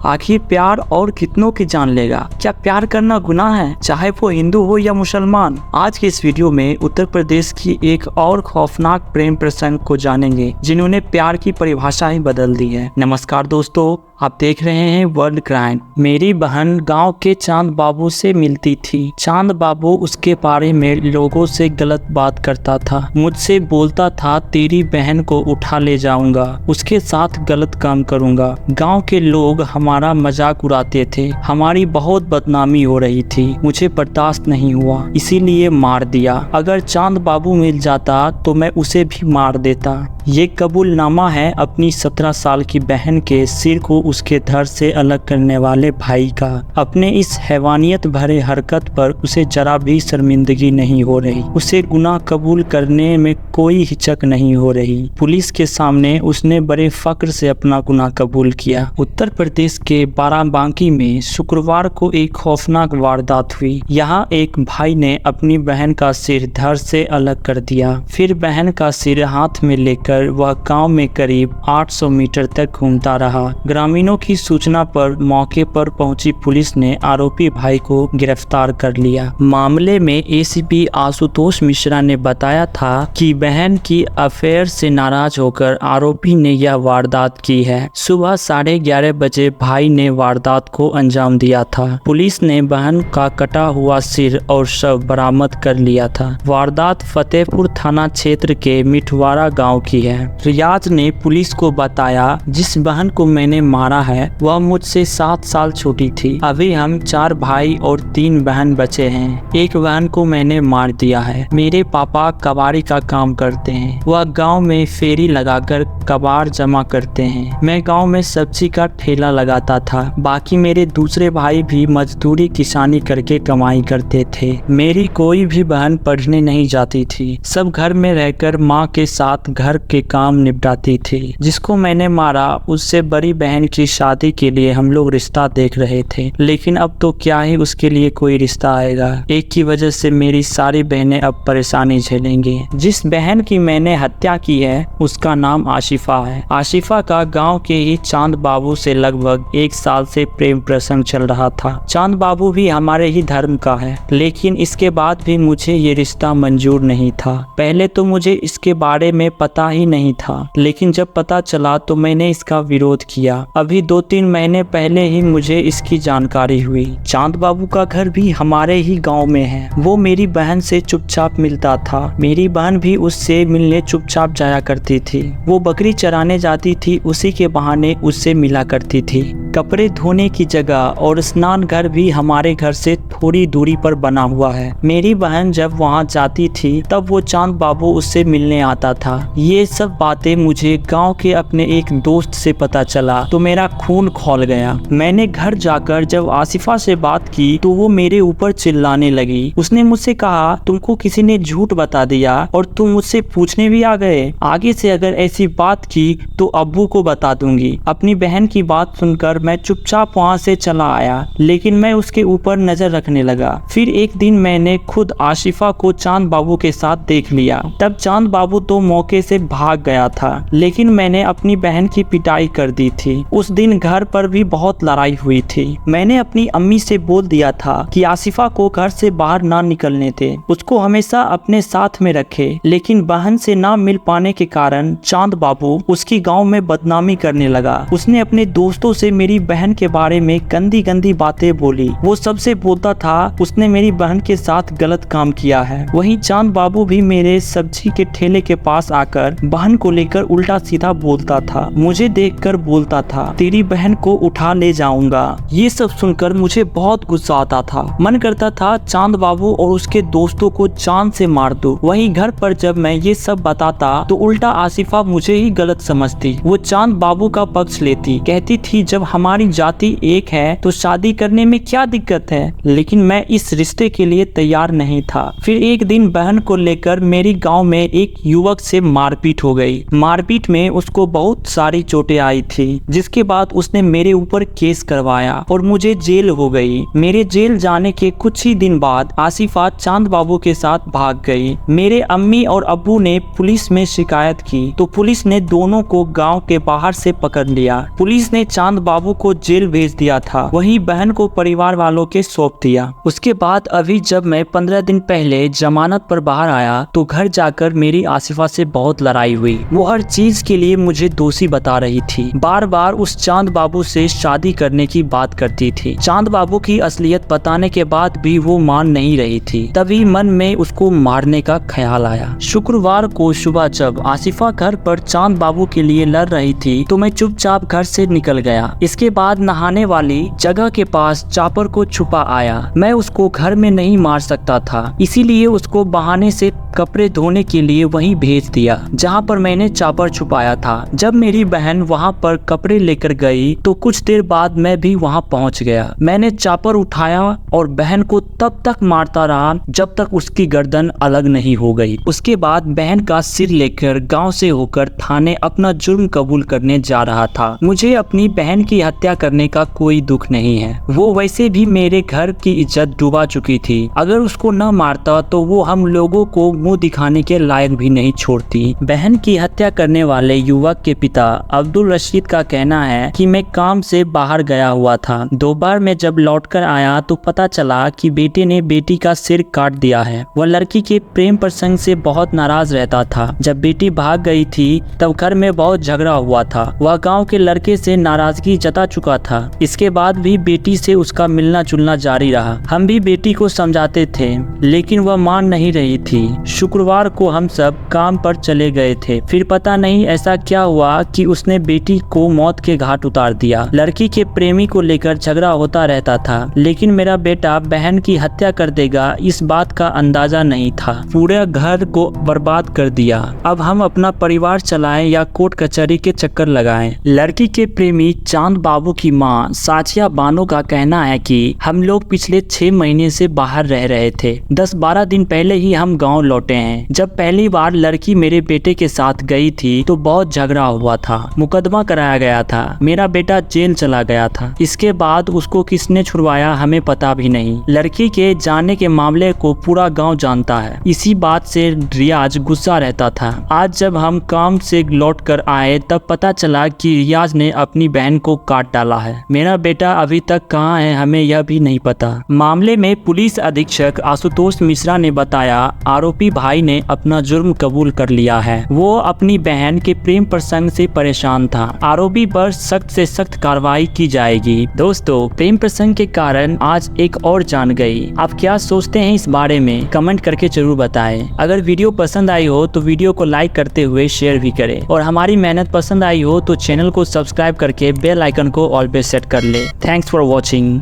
आखिर प्यार और कितनों की जान लेगा? क्या प्यार करना गुनाह है, चाहे वो हिंदू हो या मुसलमान? आज के इस वीडियो में उत्तर प्रदेश की एक और खौफनाक प्रेम प्रसंग को जानेंगे जिन्होंने प्यार की परिभाषा ही बदल दी है। नमस्कार दोस्तों, आप देख रहे हैं वर्ल्ड क्राइम। मेरी बहन गांव के चांद बाबू से मिलती थी। चांद बाबू उसके बारे में लोगों से गलत बात करता था। मुझसे बोलता था तेरी बहन को उठा ले जाऊंगा, उसके साथ गलत काम करूंगा। गांव के लोग हमारा मजाक उड़ाते थे। हमारी बहुत बदनामी हो रही थी। मुझे बर्दाश्त नहीं हुआ, इसीलिए मार दिया। अगर चांद बाबू मिल जाता तो मैं उसे भी मार देता। ये कबूलनामा है अपनी 17 साल की बहन के सिर को उसके धड़ से अलग करने वाले भाई का। अपने इस हैवानियत भरे हरकत पर उसे जरा भी शर्मिंदगी नहीं हो रही। उसे गुनाह कबूल करने में कोई हिचक नहीं हो रही। पुलिस के सामने उसने बड़े फक्र से अपना गुनाह कबूल किया। उत्तर प्रदेश के बाराबांकी में शुक्रवार को एक खौफनाक वारदात हुई। यहाँ एक भाई ने अपनी बहन का सिर धड़ से अलग कर दिया। फिर बहन का सिर हाथ में लेकर वह गांव में करीब 800 मीटर तक घूमता रहा। ग्रामीणों की सूचना पर मौके पर पहुंची पुलिस ने आरोपी भाई को गिरफ्तार कर लिया। मामले में एसीपी आशुतोष मिश्रा ने बताया था कि बहन की अफेयर से नाराज होकर आरोपी ने यह वारदात की है। सुबह 11:30 बजे भाई ने वारदात को अंजाम दिया था। पुलिस ने बहन का कटा हुआ सिर और शव बरामद कर लिया था। वारदात फतेहपुर थाना क्षेत्र के मिठवाड़ा गाँव की है। रियाज ने पुलिस को बताया, जिस बहन को मैंने मारा है वह मुझसे 7 साल छोटी थी। अभी हम 4 भाई और 3 बहन बचे हैं। एक बहन को मैंने मार दिया है। मेरे पापा कबाड़ी का काम करते हैं। वह गांव में फेरी लगाकर कबाड़ जमा करते हैं। मैं गांव में सब्जी का ठेला लगाता था। बाकी मेरे दूसरे भाई भी मजदूरी किसानी करके कमाई करते थे। मेरी कोई भी बहन पढ़ने नहीं जाती थी। सब घर में रहकर माँ के साथ घर के काम निपटाती थी। जिसको मैंने मारा उससे बड़ी बहन की शादी के लिए हम लोग रिश्ता देख रहे थे, लेकिन अब तो क्या ही उसके लिए कोई रिश्ता आएगा। एक की वजह से मेरी सारी बहनें अब परेशानी झेलेंगी। जिस बहन की मैंने हत्या की है उसका नाम आशिफा है। आशिफा का गांव के ही चांद बाबू से लगभग 1 साल से प्रेम प्रसंग चल रहा था। चांद बाबू भी हमारे ही धर्म का है, लेकिन इसके बाद भी मुझे ये रिश्ता मंजूर नहीं था। पहले तो मुझे इसके बारे में पता ही नहीं था, लेकिन जब पता चला तो मैंने इसका विरोध किया। अभी 2-3 महीने पहले ही मुझे इसकी जानकारी हुई। चांद बाबू का घर भी हमारे ही गांव में है। वो मेरी बहन से चुपचाप मिलता था। मेरी बहन भी उससे मिलने चुपचाप जाया करती थी। वो बकरी चराने जाती थी, उसी के बहाने उससे मिला करती थी। कपड़े धोने की जगह और स्नान घर भी हमारे घर से थोड़ी दूरी पर बना हुआ है। मेरी बहन जब वहाँ जाती थी तब वो चांद बाबू उससे मिलने आता था। ये सब बातें मुझे गांव के अपने एक दोस्त से पता चला तो मेरा खून खौल गया। मैंने घर जाकर जब आसिफा से बात की तो वो मेरे ऊपर चिल्लाने लगी। उसने मुझसे कहा, तुमको किसी ने झूठ बता दिया और तुम मुझसे पूछने भी आ गए। आगे से अगर ऐसी बात की तो अब्बू को बता दूंगी। अपनी बहन की बात सुनकर मैं चुपचाप वहाँ से चला आया, लेकिन मैं उसके ऊपर नजर रखने लगा। फिर एक दिन मैंने खुद आशिफा को चांद बाबू के साथ देख लिया। तब चांद बाबू तो मौके से भाग गया था, लेकिन मैंने अपनी बहन की पिटाई कर दी थी। उस दिन घर पर भी बहुत लड़ाई हुई थी। मैंने अपनी अम्मी से बोल दिया था कि आसिफा को घर से बाहर ना निकलने दे, उसको हमेशा अपने साथ में रखे। लेकिन बहन से ना मिल पाने के कारण चांद बाबू उसकी गांव में बदनामी करने लगा। उसने अपने दोस्तों से मेरी बहन के बारे में गंदी गंदी बातें बोली। वो सबसे बोलता था उसने मेरी बहन के साथ गलत काम किया है। वहीं चांद बाबू भी मेरे सब्जी के ठेले के पास आकर बहन को लेकर उल्टा सीधा बोलता था। मुझे देखकर बोलता था तेरी बहन को उठा ले जाऊंगा। ये सब सुनकर मुझे बहुत गुस्सा आता था। मन करता था चांद बाबू और उसके दोस्तों को जान से मार दूं। वहीं घर पर जब मैं ये सब बताता तो उल्टा आसिफा मुझे ही गलत समझती। वो चांद बाबू का पक्ष लेती, कहती थी जब हमारी जाति एक है तो शादी करने में क्या दिक्कत है। लेकिन मैं इस रिश्ते के लिए तैयार नहीं था। फिर एक दिन बहन को लेकर मेरी गाँव में एक युवक से मारपीट हो गई। मारपीट में उसको बहुत सारी चोटें आई थी, जिसके बाद उसने मेरे ऊपर केस करवाया और मुझे जेल हो गई। मेरे जेल जाने के कुछ ही दिन बाद आसिफा चांद बाबू के साथ भाग गई। मेरे अम्मी और अब्बू ने पुलिस में शिकायत की तो पुलिस ने दोनों को गांव के बाहर से पकड़ लिया। पुलिस ने चांद बाबू बाबू को जेल भेज दिया था, वहीं बहन को परिवार वालों के सौंप दिया। उसके बाद अभी जब मैं 15 दिन पहले जमानत पर बाहर आया तो घर जाकर मेरी आसिफा से बहुत लड़ाई हुई। वो हर चीज के लिए मुझे दोषी बता रही थी, बार बार उस चांद बाबू से शादी करने की बात करती थी। चांद बाबू की असलियत बताने के बाद भी वो मान नहीं रही थी। तभी मन में उसको मारने का ख्याल आया। शुक्रवार को सुबह जब आसिफा घर पर चांद बाबू के लिए लड़ रही थी तो मैं चुपचाप घर से निकल गया। इसके बाद नहाने वाली जगह के पास चापर को छुपा आया। मैं उसको घर में नहीं मार सकता था, इसीलिए उसको बहाने से कपड़े धोने के लिए वहीं भेज दिया जहां पर मैंने चापर छुपाया था। जब मेरी बहन वहां पर कपड़े लेकर गई तो कुछ देर बाद मैं भी वहां पहुंच गया। मैंने चापर उठाया और बहन को तब तक मारता रहा जब तक उसकी गर्दन अलग नहीं हो गई। उसके बाद बहन का सिर लेकर गांव से होकर थाने अपना जुर्म कबूल करने जा रहा था। मुझे अपनी बहन की हत्या करने का कोई दुख नहीं है। वो वैसे भी मेरे घर की इज्जत डुबा चुकी थी। अगर उसको न मारता तो वो हम लोगों को मुंह दिखाने के लायक भी नहीं छोड़ती। बहन की हत्या करने वाले युवक के पिता अब्दुल रशीद का कहना है कि मैं काम से बाहर गया हुआ था। दोपहर में जब लौटकर आया तो पता चला कि बेटे ने बेटी का सिर काट दिया है। वह लड़की के प्रेम प्रसंग से बहुत नाराज रहता था। जब बेटी भाग गई थी तब घर में बहुत झगड़ा हुआ था। वह गाँव के लड़के से नाराजगी जता चुका था। इसके बाद भी बेटी से उसका मिलना जुलना जारी रहा। हम भी बेटी को समझाते थे लेकिन वह मान नहीं रही थी। शुक्रवार को हम सब काम पर चले गए थे। फिर पता नहीं ऐसा क्या हुआ कि उसने बेटी को मौत के घाट उतार दिया। लड़की के प्रेमी को लेकर झगड़ा होता रहता था लेकिन मेरा बेटा बहन की हत्या कर देगा इस बात का अंदाजा नहीं था। पूरे घर को बर्बाद कर दिया। अब हम अपना परिवार चलाएं या कोर्ट कचहरी के चक्कर लगाएं। लड़की के प्रेमी चांद बाबू की मां साचिया बानो का कहना है कि हम लोग पिछले 6 महीने से बाहर रह रहे थे। 10-12 दिन पहले ही हम गाँव लौटे हैं। जब पहली बार लड़की मेरे बेटे के साथ गई थी तो बहुत झगड़ा हुआ था, मुकदमा कराया गया था, मेरा बेटा जेल चला गया था। इसके बाद उसको किसने छुड़वाया हमें पता भी नहीं। लड़की के जाने के मामले को पूरा गांव जानता है। इसी बात से रियाज गुस्सा रहता था। आज जब हम काम से लौट कर आए तब पता चला कि रियाज ने अपनी बहन को काट डाला है। मेरा बेटा अभी तक कहाँ है हमें यह भी नहीं पता। मामले में पुलिस अधीक्षक आशुतोष मिश्रा ने बताया आरोपी भाई ने अपना जुर्म कबूल कर लिया है। वो अपनी बहन के प्रेम प्रसंग से परेशान था। आरोपी पर सख्त से सख्त कार्रवाई की जाएगी। दोस्तों, प्रेम प्रसंग के कारण आज एक और जान गई। आप क्या सोचते हैं इस बारे में कमेंट करके जरूर बताएं। अगर वीडियो पसंद आई हो तो वीडियो को लाइक करते हुए शेयर भी करें और हमारी मेहनत पसंद आई हो तो चैनल को सब्सक्राइब करके बेल आइकन को ऑल पे सेट कर ले। Thanks for watching.